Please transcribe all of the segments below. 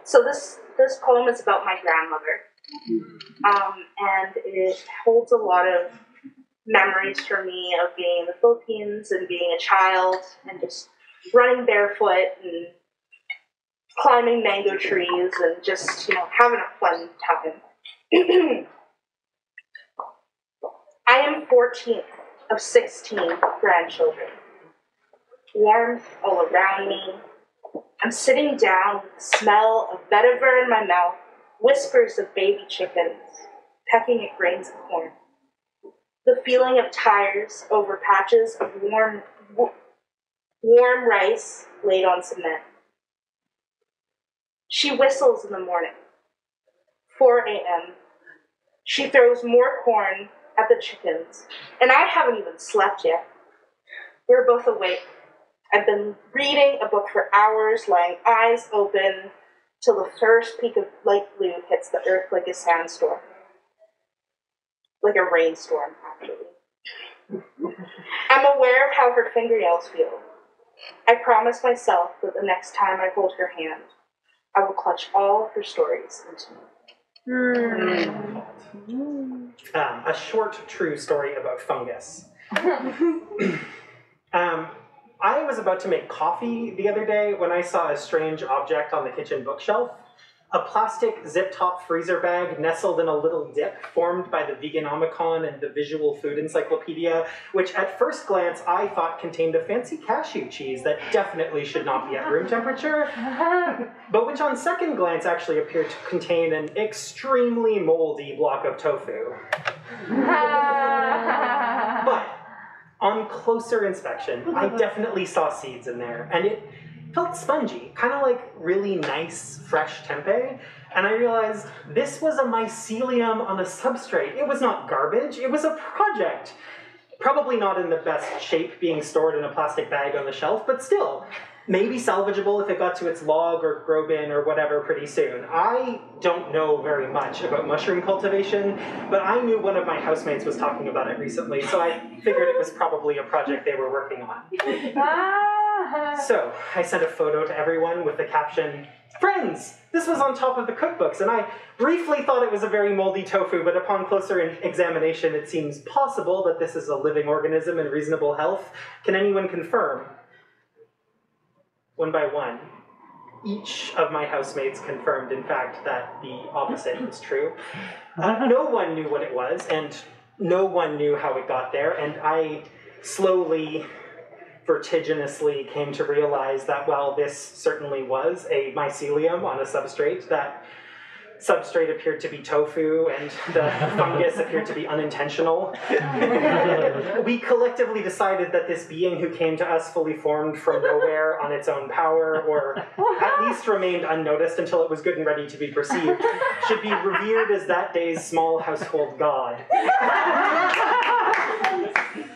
So this poem is about my grandmother, and it holds a lot of memories for me of being in the Philippines and being a child and just running barefoot and climbing mango trees and just, having a fun time. I am 14th of 16 grandchildren. Warmth all around me. I'm sitting down with the smell of vetiver in my mouth, whispers of baby chickens pecking at grains of corn. The feeling of tires over patches of warm rice laid on cement. She whistles in the morning. 4 a.m. She throws more corn at the chickens, and I haven't even slept yet. We're both awake. I've been reading a book for hours, lying eyes open, till the first peak of light blue hits the earth like a sandstorm. Like a rainstorm, actually. I'm aware of how her fingernails feel. I promise myself that the next time I hold her hand, I will clutch all of her stories into me. A short, true story about fungus. I was about to make coffee the other day when I saw a strange object on the kitchen bookshelf. A plastic zip-top freezer bag nestled in a little dip formed by the Veganomicon and the Visual Food Encyclopedia, which at first glance I thought contained a fancy cashew cheese that definitely should not be at room temperature, but which on second glance actually appeared to contain an extremely moldy block of tofu. But on closer inspection, I definitely saw seeds in there, and it felt spongy, kind of like really nice, fresh tempeh, and I realized this was a mycelium on a substrate. It was not garbage, it was a project. Probably not in the best shape being stored in a plastic bag on the shelf, but still, maybe salvageable if it got to its log or grow bin or whatever pretty soon. I don't know very much about mushroom cultivation, but I knew one of my housemates was talking about it recently, so I figured it was probably a project they were working on. So, I sent a photo to everyone with the caption, "Friends, this was on top of the cookbooks," and I briefly thought it was a very moldy tofu, but upon closer examination, it seems possible that this is a living organism in reasonable health. Can anyone confirm? One by one, each of my housemates confirmed, in fact, that the opposite was true. No one knew what it was, and no one knew how it got there, and I slowly, vertiginously came to realize that while this certainly was a mycelium on a substrate, that substrate appeared to be tofu and the fungus appeared to be unintentional. We collectively decided that this being who came to us fully formed from nowhere on its own power, or at least remained unnoticed until it was good and ready to be perceived, should be revered as that day's small household god.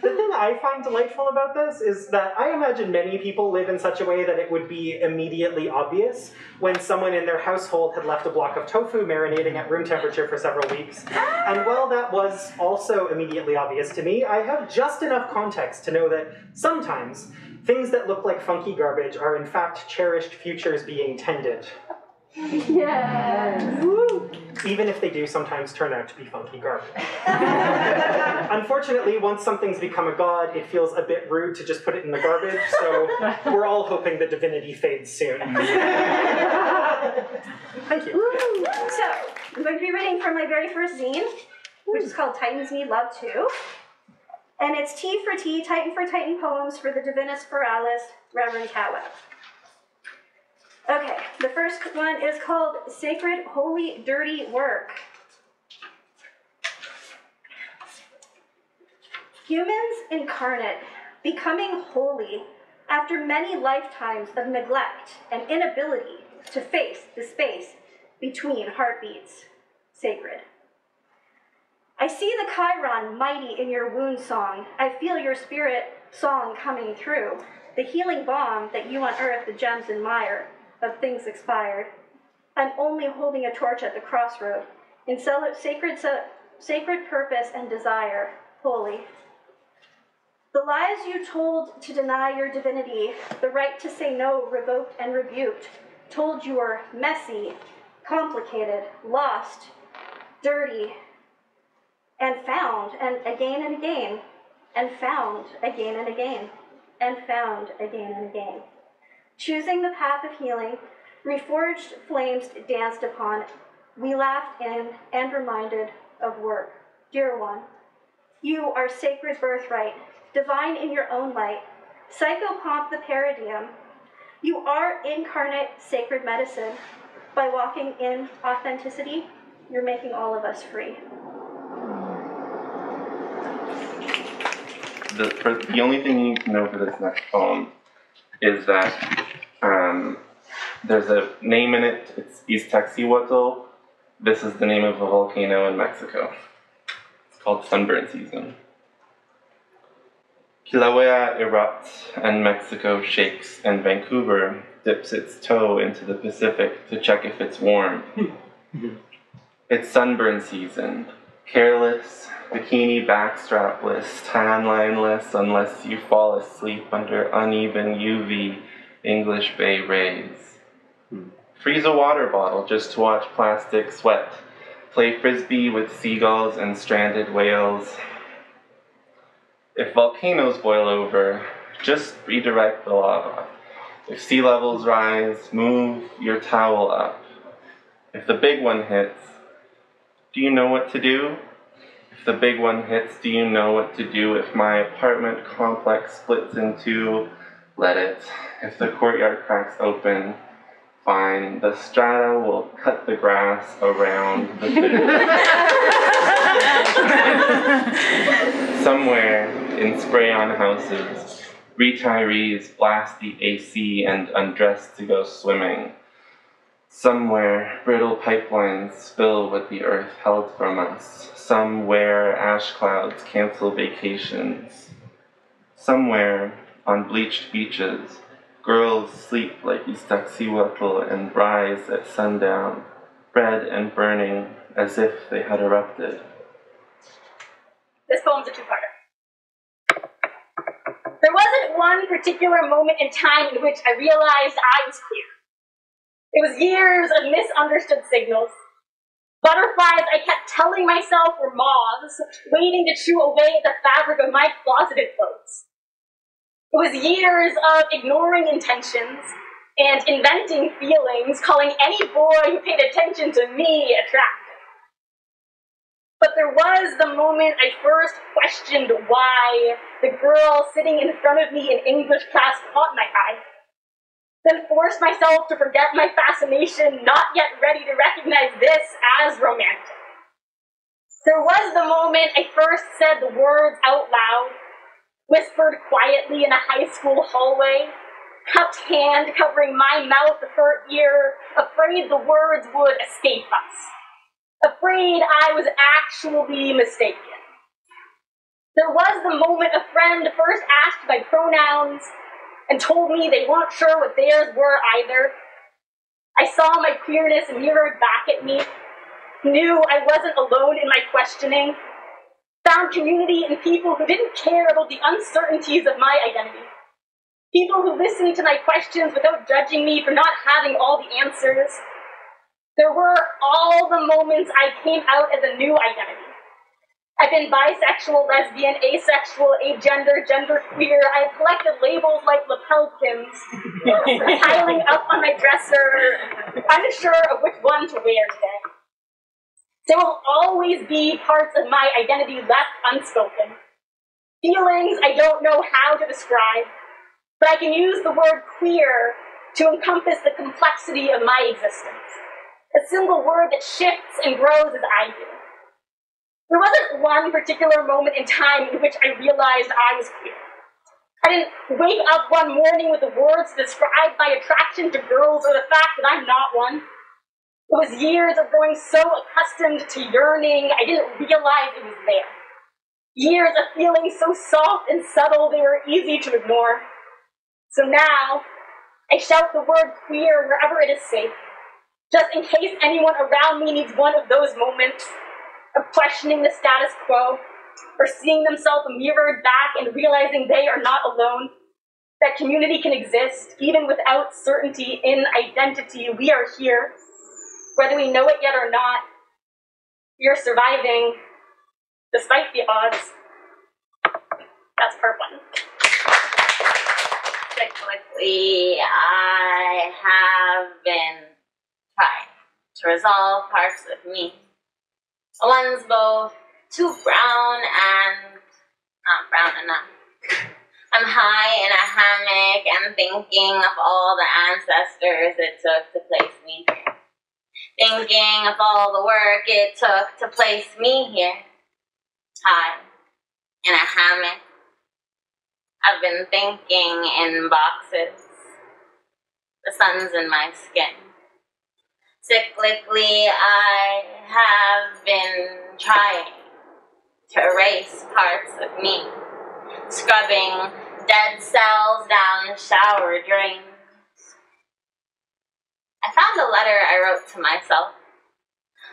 The thing I find delightful about this is that I imagine many people live in such a way that it would be immediately obvious when someone in their household had left a block of tofu marinating at room temperature for several weeks. And while that was also immediately obvious to me, I have just enough context to know that sometimes things that look like funky garbage are in fact cherished futures being tended. Yes. Even if they do sometimes turn out to be funky garbage. Unfortunately, once something's become a god, it feels a bit rude to just put it in the garbage, so we're all hoping the divinity fades soon. Thank you. So, I'm going to be reading from my very first zine, which is called Titans Need Love Too. And it's T for T, Titan for Titan Poems for the Divinus Feralis, Reverend Cowell. Okay, the first one is called Sacred, Holy, Dirty Work. Humans incarnate, becoming holy after many lifetimes of neglect and inability to face the space between heartbeats. Sacred. I see the Chiron mighty in your wound song. I feel your spirit song coming through. The healing balm that you unearth the gems and mire of things expired. I'm only holding a torch at the crossroad in sacred purpose and desire, holy. The lies you told to deny your divinity, the right to say no revoked and rebuked, told you were messy, complicated, lost, dirty, and found, and again and again, and found again and again, and found again and again. Choosing the path of healing, reforged flames danced upon, we laughed in and reminded of work. Dear one, you are sacred birthright, divine in your own light, psychopomp the paradigm. You are incarnate sacred medicine. By walking in authenticity, you're making all of us free. The only thing you need to know for this next poem is that there's a name in it. It's Iztaccíhuatl. This is the name of a volcano in Mexico. It's called Sunburn Season. Kilauea erupts and Mexico shakes, and Vancouver dips its toe into the Pacific to check if it's warm. It's sunburn season. Careless, bikini backstrapless, tan lineless unless you fall asleep under uneven UV English Bay rays. Freeze a water bottle just to watch plastic sweat. Play frisbee with seagulls and stranded whales. If volcanoes boil over, just redirect the lava. If sea levels rise, move your towel up. If the big one hits, do you know what to do? If the big one hits, do you know what to do? If my apartment complex splits in two, let it. If the courtyard cracks open, fine. The strata will cut the grass around the food. Somewhere in spray-on houses, retirees blast the AC and undress to go swimming. Somewhere, brittle pipelines spill what the earth held from us. Somewhere, ash clouds cancel vacations. Somewhere, on bleached beaches, girls sleep like Iztaccíhuatl and rise at sundown, red and burning as if they had erupted. This poem's a two-parter. There wasn't one particular moment in time in which I realized I was queer. It was years of misunderstood signals. Butterflies I kept telling myself were moths, waiting to chew away at the fabric of my closeted clothes. It was years of ignoring intentions and inventing feelings, calling any boy who paid attention to me attractive. But there was the moment I first questioned why the girl sitting in front of me in English class caught my eye, then forced myself to forget my fascination, not yet ready to recognize this as romantic. There was the moment I first said the words out loud, whispered quietly in a high school hallway, cupped hand covering my mouth, her ear, afraid the words would escape us, afraid I was actually mistaken. There was the moment a friend first asked my pronouns and told me they weren't sure what theirs were either. I saw my queerness mirrored back at me, knew I wasn't alone in my questioning, found community in people who didn't care about the uncertainties of my identity, people who listened to my questions without judging me for not having all the answers. There were all the moments I came out as a new identity. I've been bisexual, lesbian, asexual, agender, genderqueer. I've collected labels like lapel pins, piling up on my dresser, unsure of which one to wear today. There will always be parts of my identity left unspoken. Feelings I don't know how to describe, but I can use the word queer to encompass the complexity of my existence. A single word that shifts and grows as I do. There wasn't one particular moment in time in which I realized I was queer. I didn't wake up one morning with the words to describe my attraction to girls or the fact that I'm not one. It was years of growing so accustomed to yearning, I didn't realize it was there. Years of feeling so soft and subtle they were easy to ignore. So now, I shout the word queer wherever it is safe, just in case anyone around me needs one of those moments of questioning the status quo, or seeing themselves mirrored back and realizing they are not alone. that community can exist even without certainty in identity. We are here, whether we know it yet or not. We are surviving despite the odds. That's part one. Cyclically, I have been trying to resolve parts of me. One's both too brown and not brown enough. I'm high in a hammock and thinking of all the ancestors it took to place me here. Thinking of all the work it took to place me here. High in a hammock. I've been thinking in boxes. The sun's in my skin. Cyclically, I have been trying to erase parts of me, scrubbing dead cells down shower drains. I found a letter I wrote to myself.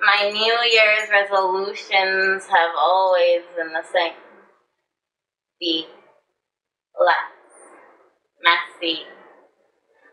My New Year's resolutions have always been the same. Be less messy.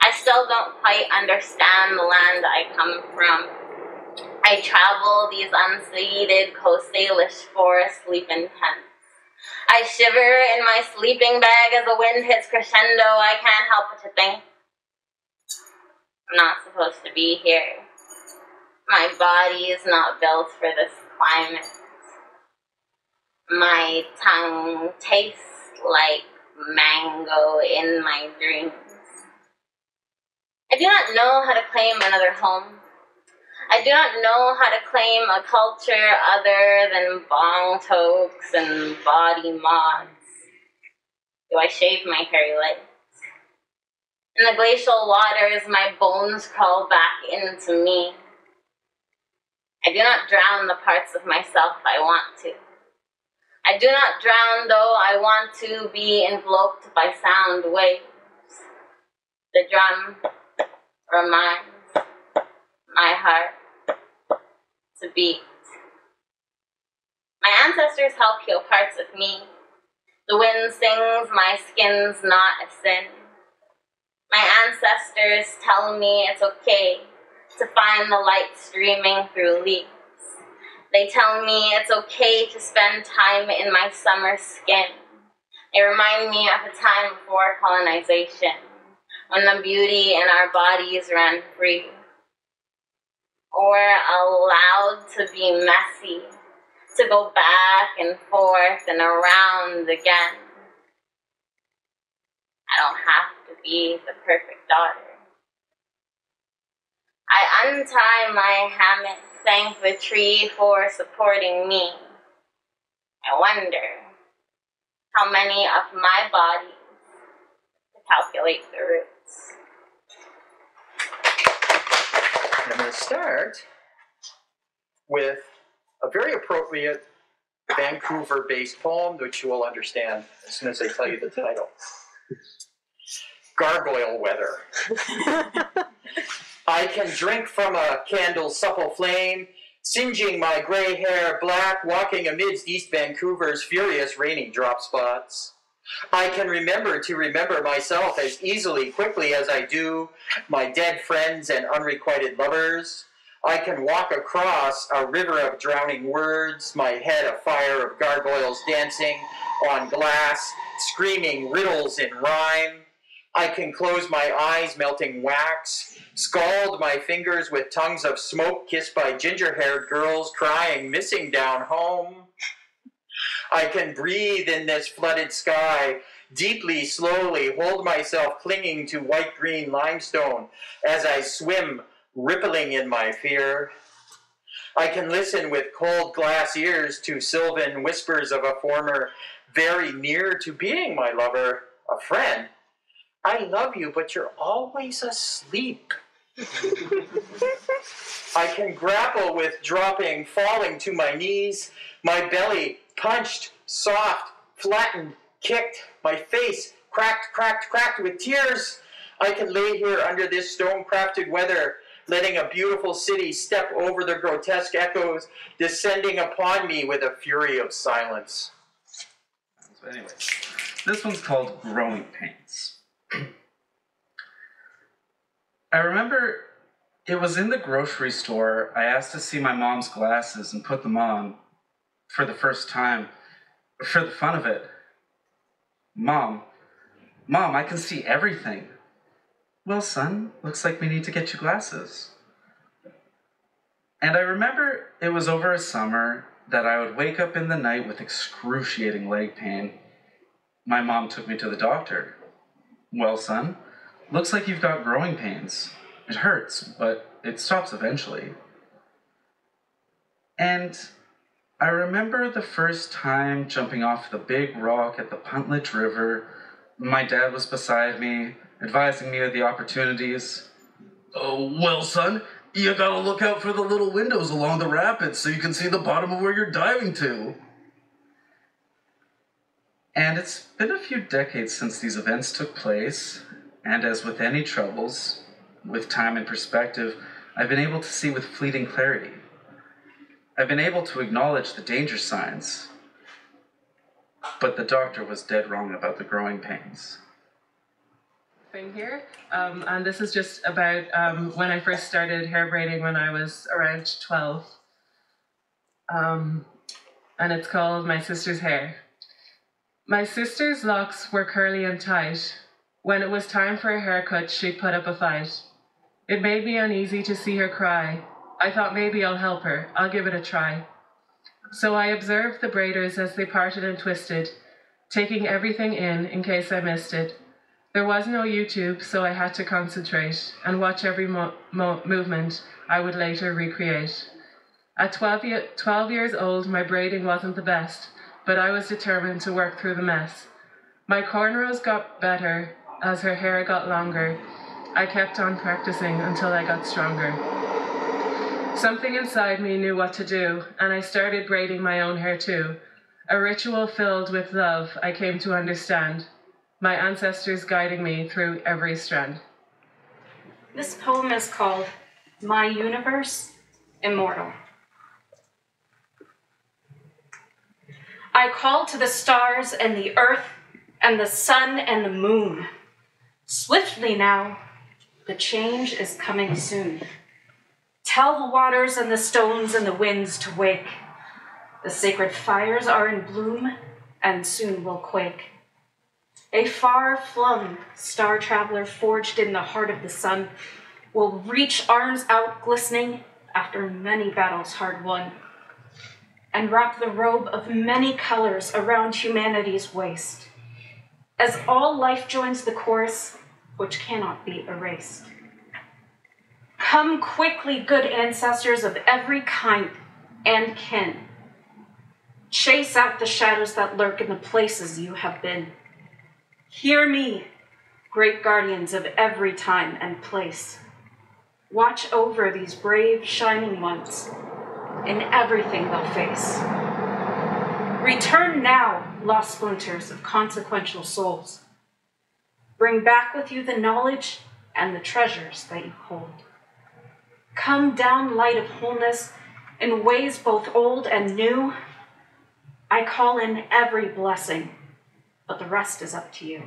I still don't quite understand the land I come from. I travel these unseeded Coast Salish forests, sleep in tents. I shiver in my sleeping bag as the wind hits crescendo. I can't help but to think, I'm not supposed to be here. My body is not built for this climate. My tongue tastes like mango in my dreams. I do not know how to claim another home. I do not know how to claim a culture other than bong tokes and body mods. Do I shave my hairy legs? In the glacial waters, my bones crawl back into me. I do not drown the parts of myself I want to. I do not drown, though I want to be enveloped by sound waves. The drum reminds my heart to beat. My ancestors help heal parts of me. The wind sings my skin's not a sin. My ancestors tell me it's okay to find the light streaming through leaves. They tell me it's okay to spend time in my summer skin. They remind me of a time before colonization, when the beauty in our bodies ran free. We're allowed to be messy, to go back and forth and around again. I don't have to be the perfect daughter. I untie my hammock, thank the tree for supporting me. I wonder how many of my body to calculate the roots. I'm going to start with a very appropriate Vancouver-based poem, which you will understand as soon as I tell you the title. Gargoyle Weather. I can drink from a candle's supple flame, singeing my gray hair black, walking amidst East Vancouver's furious rainy drop spots. I can remember to remember myself as easily, quickly as I do my dead friends and unrequited lovers. I can walk across a river of drowning words, my head a fire of gargoyles dancing on glass, screaming riddles in rhyme. I can close my eyes, melting wax, scald my fingers with tongues of smoke, kissed by ginger-haired girls crying, missing down home. I can breathe in this flooded sky, deeply, slowly, hold myself clinging to white-green limestone as I swim, rippling in my fear. I can listen with cold glass ears to sylvan whispers of a former very near to being my lover, a friend. I love you, but you're always asleep. I can grapple with dropping, falling to my knees, my belly punched, soft, flattened, kicked, my face cracked, cracked, cracked with tears. I can lay here under this stone-crafted weather, letting a beautiful city step over the grotesque echoes, descending upon me with a fury of silence. So anyway, this one's called Growing Pains. I remember it was in the grocery store. I asked to see my mom's glasses and put them on for the first time, for the fun of it. Mom, I can see everything. Well, son, looks like we need to get you glasses. And I remember it was over a summer that I would wake up in the night with excruciating leg pain. My mom took me to the doctor. Well, son, looks like you've got growing pains. It hurts, but it stops eventually. And I remember the first time jumping off the big rock at the Puntledge River. My dad was beside me, advising me of the opportunities. Oh, well, son, you gotta look out for the little windows along the rapids so you can see the bottom of where you're diving to. And it's been a few decades since these events took place, and as with any troubles, with time and perspective, I've been able to see with fleeting clarity. I've been able to acknowledge the danger signs, but the doctor was dead wrong about the growing pains. Thing here, and this is just about when I first started hair braiding when I was around 12, and it's called My Sister's Hair. My sister's locks were curly and tight. When it was time for a haircut, she'd put up a fight. It made me uneasy to see her cry. I thought maybe I'll help her, I'll give it a try. So I observed the braiders as they parted and twisted, taking everything in case I missed it. There was no YouTube, so I had to concentrate and watch every movement I would later recreate. At 12 years old, my braiding wasn't the best, but I was determined to work through the mess. My cornrows got better as her hair got longer. I kept on practicing until I got stronger. Something inside me knew what to do, and I started braiding my own hair too. A ritual filled with love I came to understand. My ancestors guiding me through every strand. This poem is called My Universe Immortal. I call to the stars and the earth and the sun and the moon. Swiftly now, the change is coming soon. Tell the waters and the stones and the winds to wake. The sacred fires are in bloom and soon will quake. A far-flung star traveler forged in the heart of the sun will reach arms out glistening after many battles hard won, and wrap the robe of many colors around humanity's waist, as all life joins the chorus which cannot be erased. Come quickly, good ancestors of every kind and kin. Chase out the shadows that lurk in the places you have been. Hear me, great guardians of every time and place. Watch over these brave, shining ones in everything they'll face. Return now, lost splinters of consequential souls. Bring back with you the knowledge and the treasures that you hold. Come down, light of wholeness, in ways both old and new. I call in every blessing, but the rest is up to you.